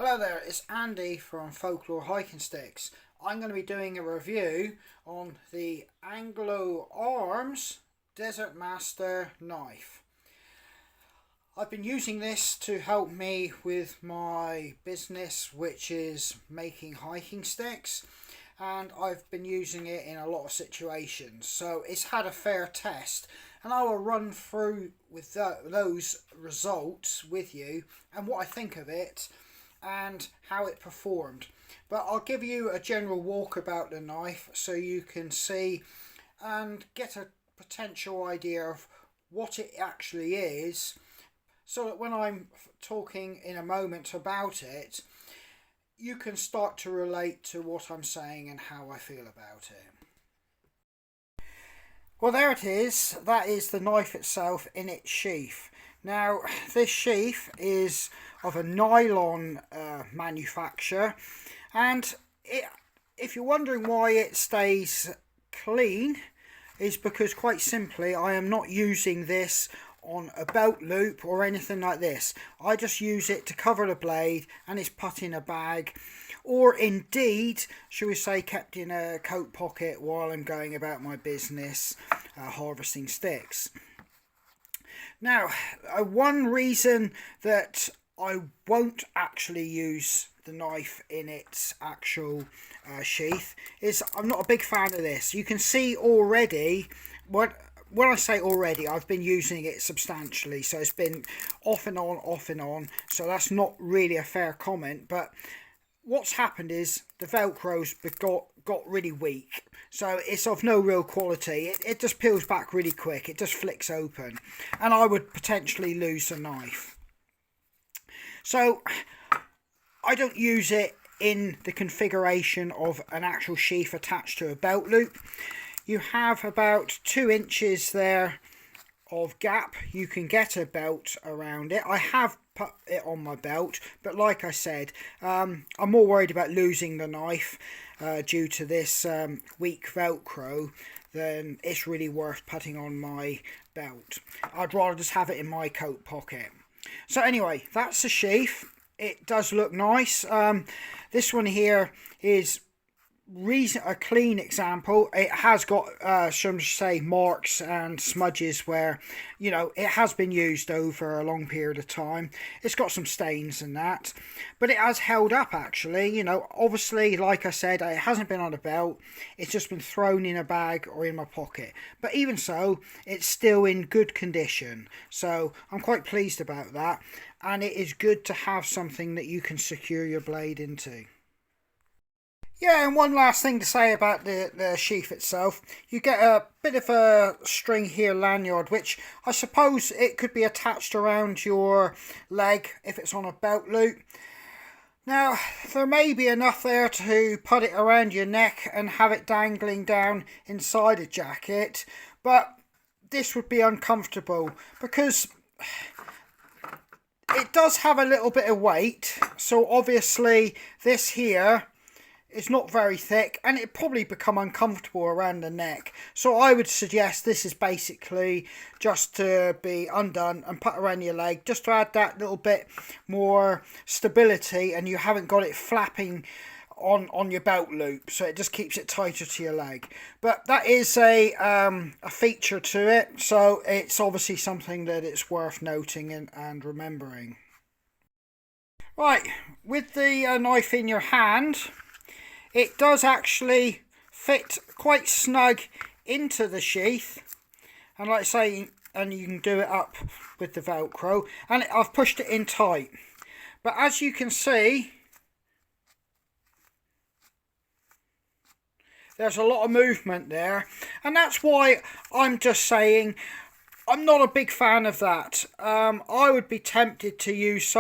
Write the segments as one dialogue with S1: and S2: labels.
S1: Hello there, it's Andy from Folklore Hiking Sticks. I'm going to be doing a review on the Anglo Arms Desert Master knife. I've been using this to help me with my business, which is making hiking sticks, and I've been using it in a lot of situations, so it's had a fair test, and I will run through with those results with you and what I think of it and how it performed. But I'll give you a general walk about the knife so you can see and get a potential idea of what it actually is, so that when I'm talking in a moment about it, you can start to relate to what I'm saying and how I feel about it. Well, there it is. That is the knife itself in its sheath. Now, this sheath is of a nylon manufacture, and if you're wondering why it stays clean, is because quite simply I am not using this on a belt loop or anything like this. I just use it to cover the blade, and it's put in a bag, or indeed, shall we say, kept in a coat pocket while I'm going about my business harvesting sticks. Now, one reason that I won't actually use the knife in its actual sheath is I'm not a big fan of this. You can see already, when I say already, I've been using it substantially, so it's been off and on, so that's not really a fair comment, but what's happened is the Velcro's got really weak, so it's of no real quality. It just peels back really quick, it just flicks open, and I would potentially lose the knife. So I don't use it in the configuration of an actual sheath attached to a belt loop. You have about 2 inches there of gap. You can get a belt around it. I have put it on my belt, but like I said, I'm more worried about losing the knife due to this weak Velcro than it's really worth putting on my belt. I'd rather just have it in my coat pocket. So anyway, that's the sheath. It does look nice. This one here is a clean example. It has got some say marks and smudges where, you know, it has been used over a long period of time. It's got some stains and that, but it has held up actually. You know, obviously, like I said, it hasn't been on a belt, it's just been thrown in a bag or in my pocket, but even so, it's still in good condition, so I'm quite pleased about that, and it is good to have something that you can secure your blade into. Yeah, and one last thing to say about the sheath itself. You get a bit of a string here lanyard, which I suppose it could be attached around your leg if it's on a belt loop. Now, there may be enough there to put it around your neck and have it dangling down inside a jacket, but this would be uncomfortable because it does have a little bit of weight, so obviously this here it's not very thick, and it'd probably become uncomfortable around the neck. So I would suggest this is basically just to be undone and put around your leg, just to add that little bit more stability, and you haven't got it flapping on your belt loop, so it just keeps it tighter to your leg. But that is a feature to it, so it's obviously something that it's worth noting and remembering. Right, with the knife in your hand, it does actually fit quite snug into the sheath, and like I say, and you can do it up with the Velcro, and I've pushed it in tight, but as you can see, there's a lot of movement there, and that's why I'm just saying I'm not a big fan of that. I would be tempted to use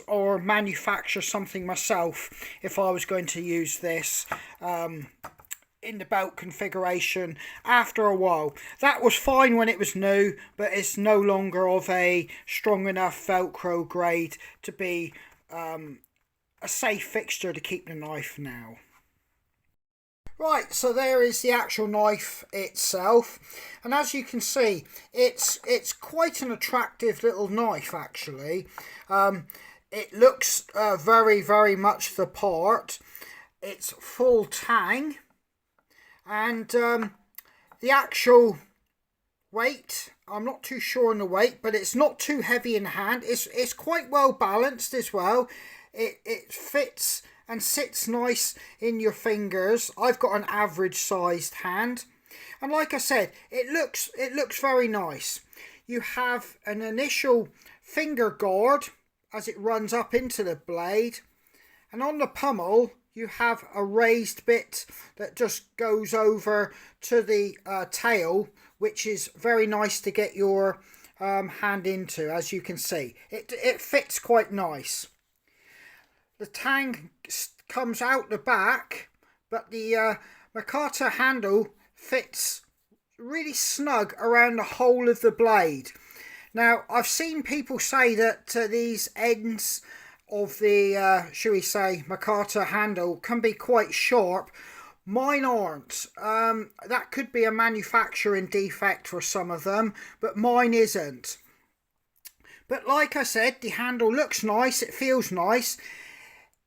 S1: or manufacture something myself if I was going to use this in the belt configuration after a while. That was fine when it was new, but it's no longer of a strong enough Velcro grade to be a safe fixture to keep the knife now. Right, so there is the actual knife itself, and as you can see, it's quite an attractive little knife actually. It looks very much the part. It's full tang, and the actual weight, I'm not too sure on the weight, but it's not too heavy in hand. It's quite well balanced as well. It fits and sits nice in your fingers. I've got an average sized hand, and like I said, it looks very nice. You have an initial finger guard as it runs up into the blade, and on the pummel you have a raised bit that just goes over to the tail, which is very nice to get your hand into. As you can see, it fits quite nice. The tang comes out the back, but the Makata handle fits really snug around the whole of the blade. Now, I've seen people say that these ends of the, shall we say, Makata handle can be quite sharp. Mine aren't. That could be a manufacturing defect for some of them, but mine isn't. But like I said, the handle looks nice, it feels nice.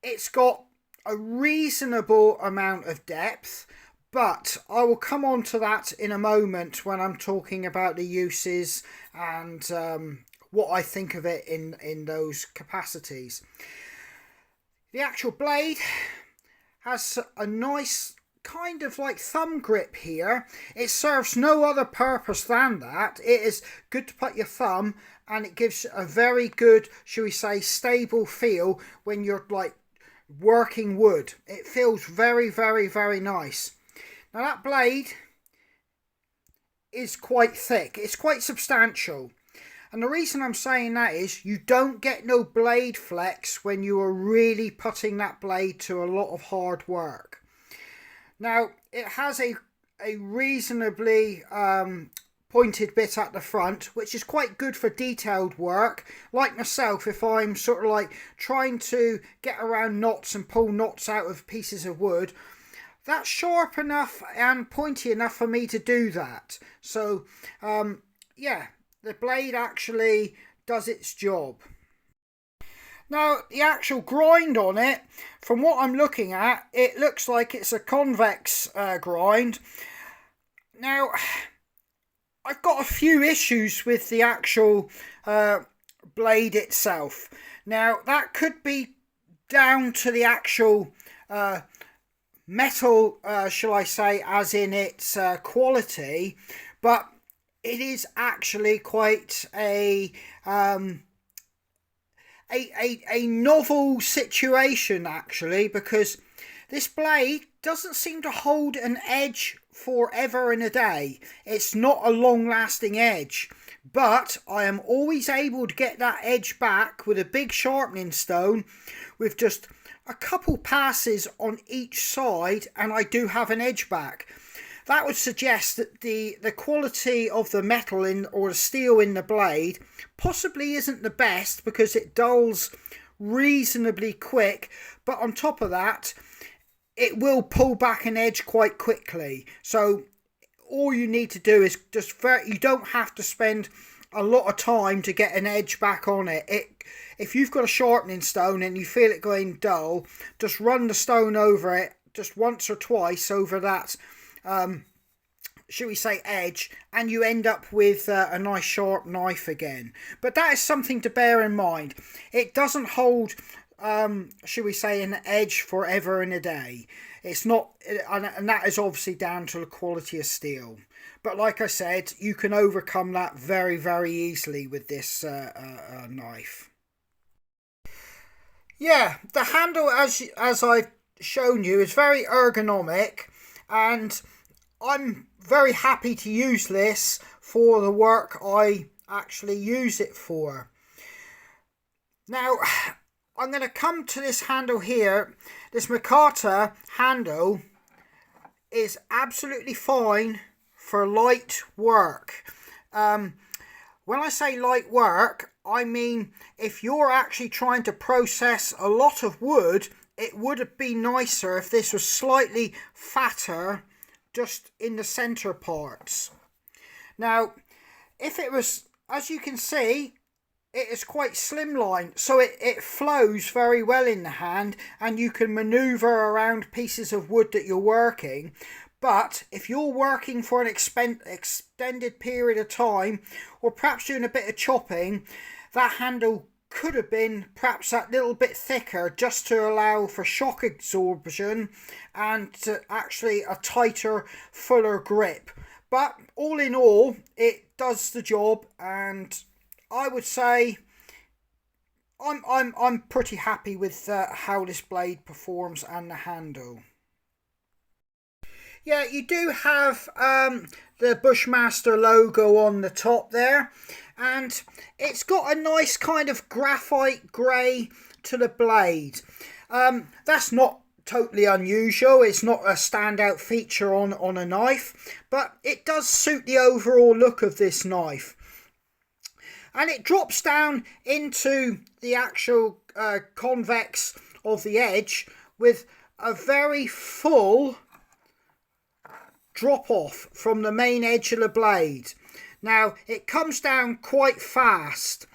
S1: It's got a reasonable amount of depth, but I will come on to that in a moment when I'm talking about the uses and what I think of it in those capacities. The actual blade has a nice kind of like thumb grip here. It serves no other purpose than that. It is good to put your thumb, and it gives a very good, shall we say, stable feel when you're like working wood. It feels very nice. Now that blade is quite thick, it's quite substantial, and the reason I'm saying that is you don't get no blade flex when you are really putting that blade to a lot of hard work. Now it has a reasonably pointed bit at the front, which is quite good for detailed work. Like myself, if I'm sort of like trying to get around knots and pull knots out of pieces of wood, that's sharp enough and pointy enough for me to do that. So yeah, the blade actually does its job. Now the actual grind on it, from what I'm looking at, it looks like it's a convex grind. Now I've got a few issues with the actual blade itself. Now that could be down to the actual metal, shall I say, as in its quality, but it is actually quite a novel situation actually, because this blade doesn't seem to hold an edge forever and a day. It's not a long-lasting edge, but I am always able to get that edge back with a big sharpening stone with just a couple passes on each side, and I do have an edge back. That would suggest that the quality of the metal or the steel in the blade possibly isn't the best, because it dulls reasonably quick, but on top of that it will pull back an edge quite quickly. So all you need to do is just you don't have to spend a lot of time to get an edge back on it. If you've got a sharpening stone and you feel it going dull, just run the stone over it just once or twice over that should we say edge, and you end up with a nice sharp knife again. But that is something to bear in mind. It doesn't hold should we say an edge forever and a day. It's not, and that is obviously down to the quality of steel. But like I said, you can overcome that very easily with this knife. Yeah, the handle, as I've shown you, is very ergonomic, and I'm very happy to use this for the work I actually use it for. Now I'm going to come to this handle here. This Makata handle is absolutely fine for light work. When I say light work, I mean if you're actually trying to process a lot of wood, it would be nicer if this was slightly fatter just in the center parts. Now if it was, as you can see, it is quite slimline, so it flows very well in the hand, and you can maneuver around pieces of wood that you're working. But if you're working for an extended period of time, or perhaps doing a bit of chopping, that handle could have been perhaps that little bit thicker, just to allow for shock absorption and to actually a tighter, fuller grip. But all in all, it does the job, and I would say I'm pretty happy with how this blade performs and the handle. Yeah, you do have the Bushmaster logo on the top there, and it's got a nice kind of graphite grey to the blade. That's not totally unusual. It's not a standout feature on a knife, but it does suit the overall look of this knife. And it drops down into the actual convex of the edge with a very full drop off from the main edge of the blade. Now it comes down quite fast,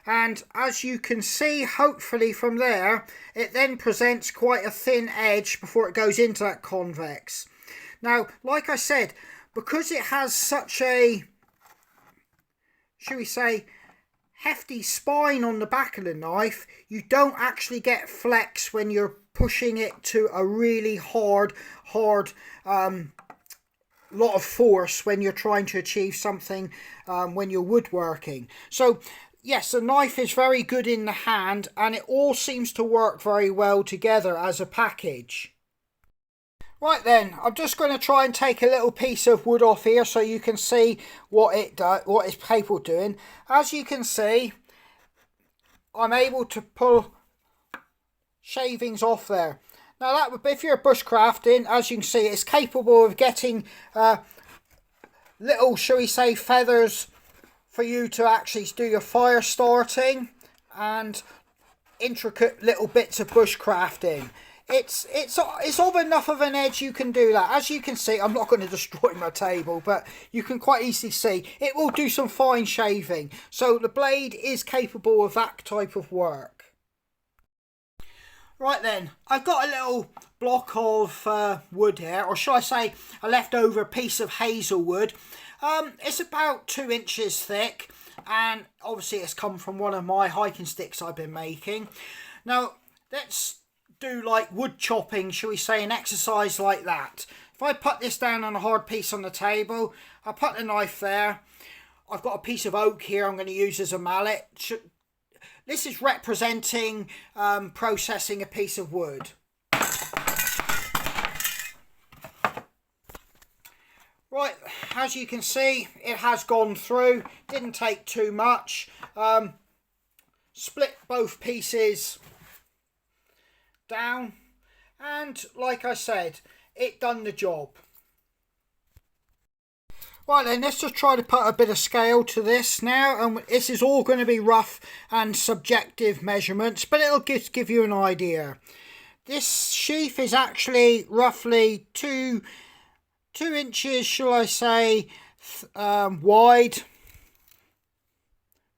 S1: and as you can see, hopefully from there, it then presents quite a thin edge before it goes into that convex. Now, like I said, because it has such a, shall we say, hefty spine on the back of the knife, you don't actually get flex when you're pushing it to a really hard lot of force when you're trying to achieve something when you're woodworking. So yes, the knife is very good in the hand, and it all seems to work very well together as a package. Right then, I'm just going to try and take a little piece of wood off here so you can see what it's capable of doing. As you can see, I'm able to pull shavings off there. Now that would be, if you're bushcrafting, as you can see, it's capable of getting little, shall we say, feathers for you to actually do your fire starting, and intricate little bits of bushcrafting. It's of enough of an edge you can do that. As you can see, I'm not going to destroy my table, but you can quite easily see it will do some fine shaving. So the blade is capable of that type of work. Right then, I've got a little block of wood here, or shall I say a leftover piece of hazelwood. It's about 2 inches thick, and obviously it's come from one of my hiking sticks I've been making. Now let's do like wood chopping, shall we say, an exercise like that. If I put this down on a hard piece on the table, I put the knife there. I've got a piece of oak here I'm going to use as a mallet. This is representing processing a piece of wood. Right, as you can see, it has gone through. Didn't take too much. Split both pieces down, and like I said, it done the job. Right then, let's just try to put a bit of scale to this now, and this is all going to be rough and subjective measurements, but it'll give you an idea. This sheath is actually roughly 2 inches, shall I say, wide,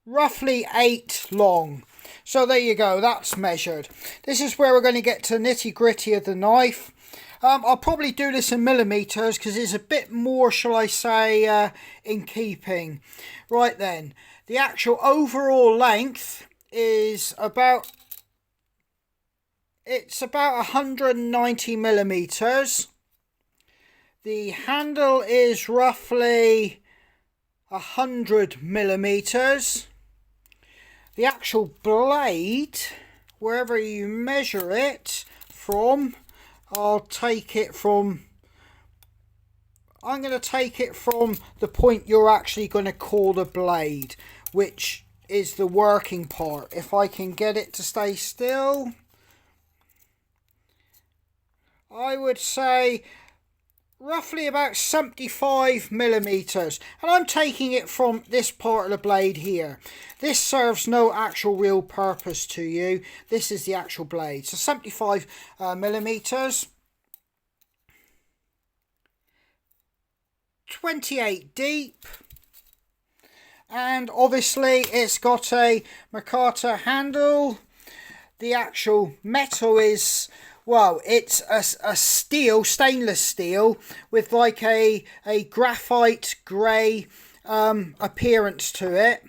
S1: roughly 8 long. So there you go, that's measured. This is where we're going to get to the nitty gritty of the knife. I'll probably do this in millimeters because it's a bit more, shall I say, in keeping. Right then, the actual overall length is about, it's about 190 millimeters. The handle is roughly 100 millimeters. The actual blade, wherever you measure it from, I'm going to take it from the point you're actually going to call the blade, which is the working part. If I can get it to stay still, I would say roughly about 75 millimeters, and I'm taking it from this part of the blade here. This serves no actual real purpose to you. This is the actual blade. So 75 millimeters, 28 deep, And obviously it's got a Makata handle. The actual metal is, well, it's a steel, stainless steel, with like a graphite grey appearance to it.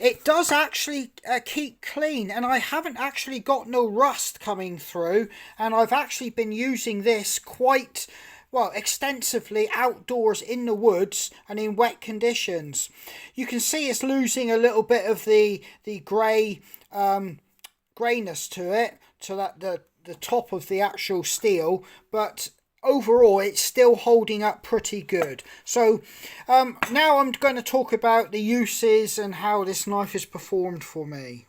S1: It does actually keep clean, and I haven't actually got no rust coming through, and I've actually been using this quite well extensively outdoors in the woods and in wet conditions. You can see it's losing a little bit of the grey greyness to it, to that the top of the actual steel, but overall it's still holding up pretty good. So now I'm going to talk about the uses and how this knife is performed for me.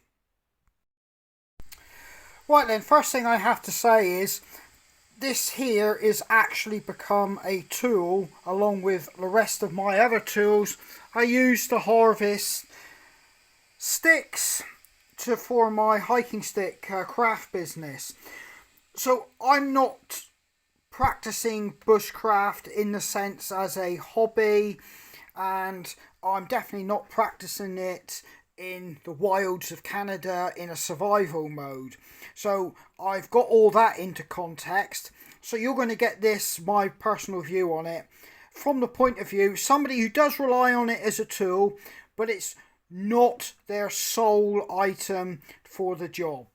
S1: Right then, first thing I have to say is this here is actually become a tool along with the rest of my other tools I use to harvest sticks for my hiking stick craft business. So I'm not practicing bushcraft in the sense as a hobby, and I'm definitely not practicing it in the wilds of Canada in a survival mode. So I've got all that into context. So you're going to get this, my personal view on it, from the point of view somebody who does rely on it as a tool, but it's not their sole item for the job.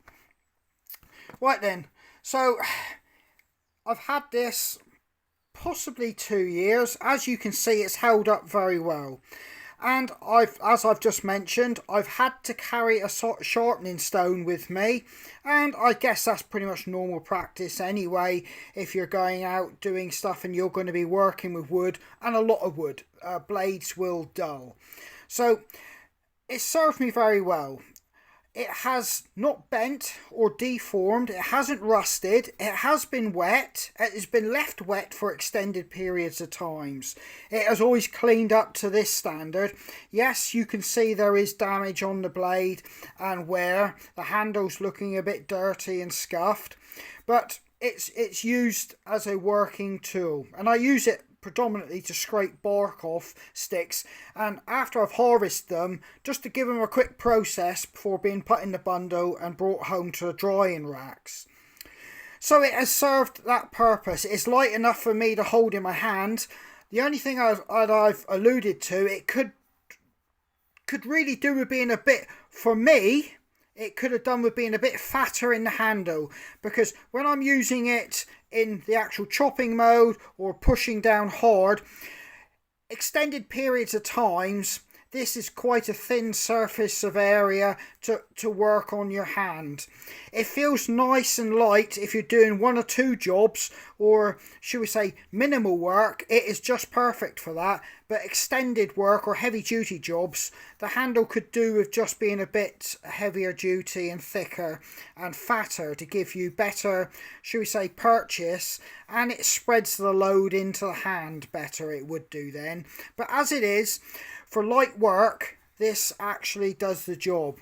S1: Right then, so I've had this possibly 2 years. As you can see, it's held up very well. And as I've just mentioned, I've had to carry a sharpening stone with me, and I guess that's pretty much normal practice anyway if you're going out doing stuff and you're going to be working with wood, and a lot of wood. Blades will dull. So it served me very well. It has not bent or deformed, it hasn't rusted, it has been wet, it has been left wet for extended periods of times. It has always cleaned up to this standard. Yes, you can see there is damage on the blade and wear, the handle's looking a bit dirty and scuffed, but it's used as a working tool, and I use it predominantly to scrape bark off sticks, and after I've harvested them, just to give them a quick process before being put in the bundle and brought home to the drying racks. So it has served that purpose. It's light enough for me to hold in my hand. The only thing I've alluded to, it could really do with being a bit, for me, it could have done with being a bit fatter in the handle, because when I'm using it in the actual chopping mode or pushing down hard, extended periods of times, this is quite a thin surface of area to work on your hand. It feels nice and light if you're doing 1 or 2 jobs, or should we say minimal work. It is just perfect for that. But extended work or heavy duty jobs, the handle could do with just being a bit heavier duty and thicker and fatter to give you better, should we say, purchase, and it spreads the load into the hand better, it would do then. But as it is, for light work, this actually does the job.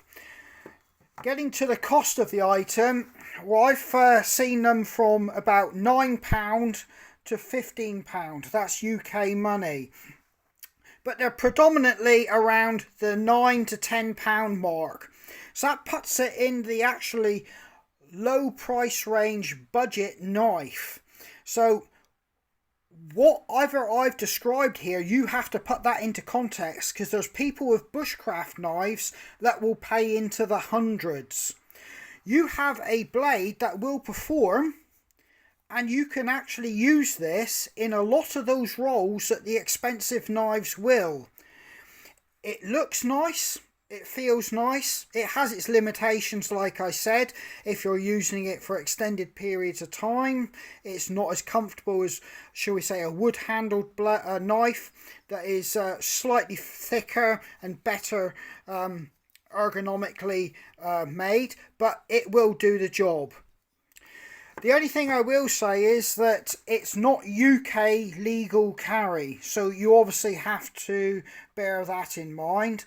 S1: Getting to the cost of the item, well, I've seen them from about £9 to £15. That's UK money. But they're predominantly around the £9 to £10 mark. So that puts it in the actually low price range budget knife. So whatever I've described here, you have to put that into context, because there's people with bushcraft knives that will pay into the hundreds. You have a blade that will perform, and you can actually use this in a lot of those roles that the expensive knives will. It looks nice, it feels nice, it has its limitations, like I said. If you're using it for extended periods of time, it's not as comfortable as, shall we say, a wood handled knife that is slightly thicker and better ergonomically made, but it will do the job. The only thing I will say is that it's not UK legal carry, so you obviously have to bear that in mind.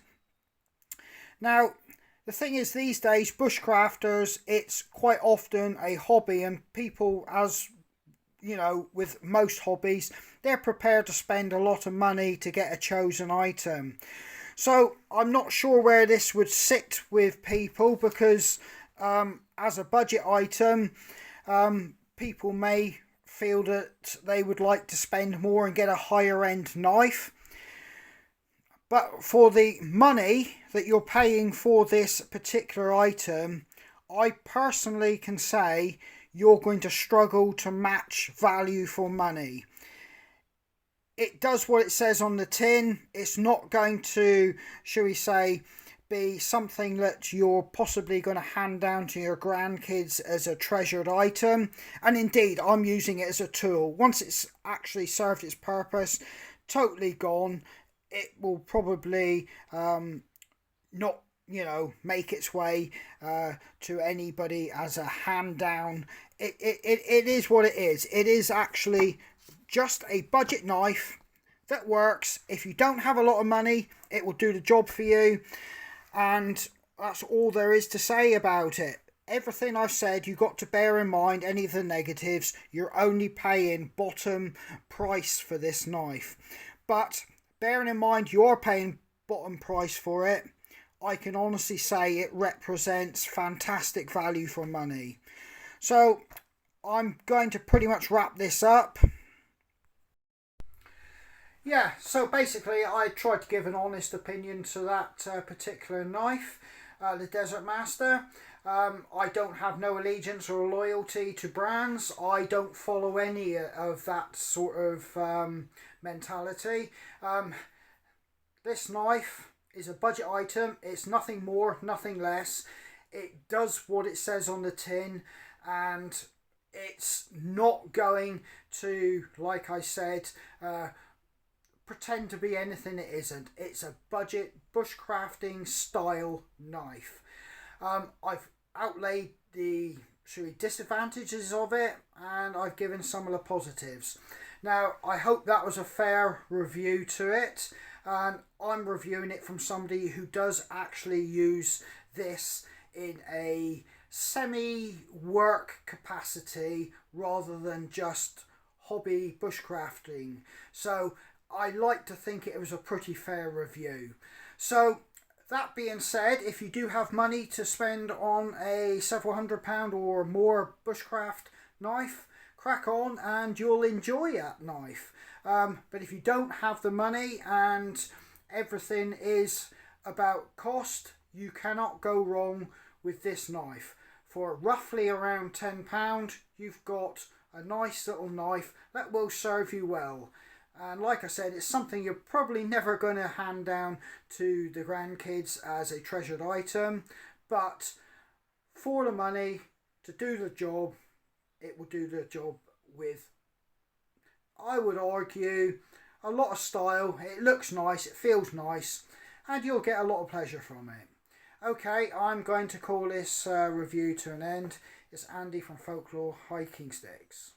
S1: Now, the thing is, these days, bushcrafters, it's quite often a hobby, and people, as you know, with most hobbies, they're prepared to spend a lot of money to get a chosen item. So I'm not sure where this would sit with people, because as a budget item, people may feel that they would like to spend more and get a higher end knife. But for the money that you're paying for this particular item, I personally can say you're going to struggle to match value for money. It does what it says on the tin. It's not going to, shall we say, be something that you're possibly going to hand down to your grandkids as a treasured item. And indeed, I'm using it as a tool. Once it's actually served its purpose, totally gone, it will probably not, make its way to anybody as a hand down. It is what it is. It is actually just a budget knife that works. If you don't have a lot of money, it will do the job for you. And that's all there is to say about it. Everything I've said, you've got to bear in mind any of the negatives. You're only paying bottom price for this knife. But bearing in mind you're paying bottom price for it, I can honestly say it represents fantastic value for money. So I'm going to pretty much wrap this up. Yeah, so basically I tried to give an honest opinion to that particular knife, the Desert Master. I don't have no allegiance or loyalty to brands. I don't follow any of that sort of mentality. This knife is a budget item. It's nothing more, nothing less. It does what it says on the tin, and it's not going to, like I said, pretend to be anything it isn't. It's a budget bushcrafting style knife. I've outlaid the disadvantages of it, and I've given some of the positives. Now, I hope that was a fair review to it, and I'm reviewing it from somebody who does actually use this in a semi-work capacity rather than just hobby bushcrafting. So I like to think it was a pretty fair review. So that being said, if you do have money to spend on a several £100 or more bushcraft knife, crack on and you'll enjoy that knife. But if you don't have the money and everything is about cost, you cannot go wrong with this knife. For roughly around £10, you've got a nice little knife that will serve you well. And like I said, it's something you're probably never going to hand down to the grandkids as a treasured item. But for the money, to do the job, it will do the job with, I would argue, a lot of style. It looks nice, it feels nice, and you'll get a lot of pleasure from it. Okay, I'm going to call this review to an end. It's Andy from Folklore Hiking Sticks.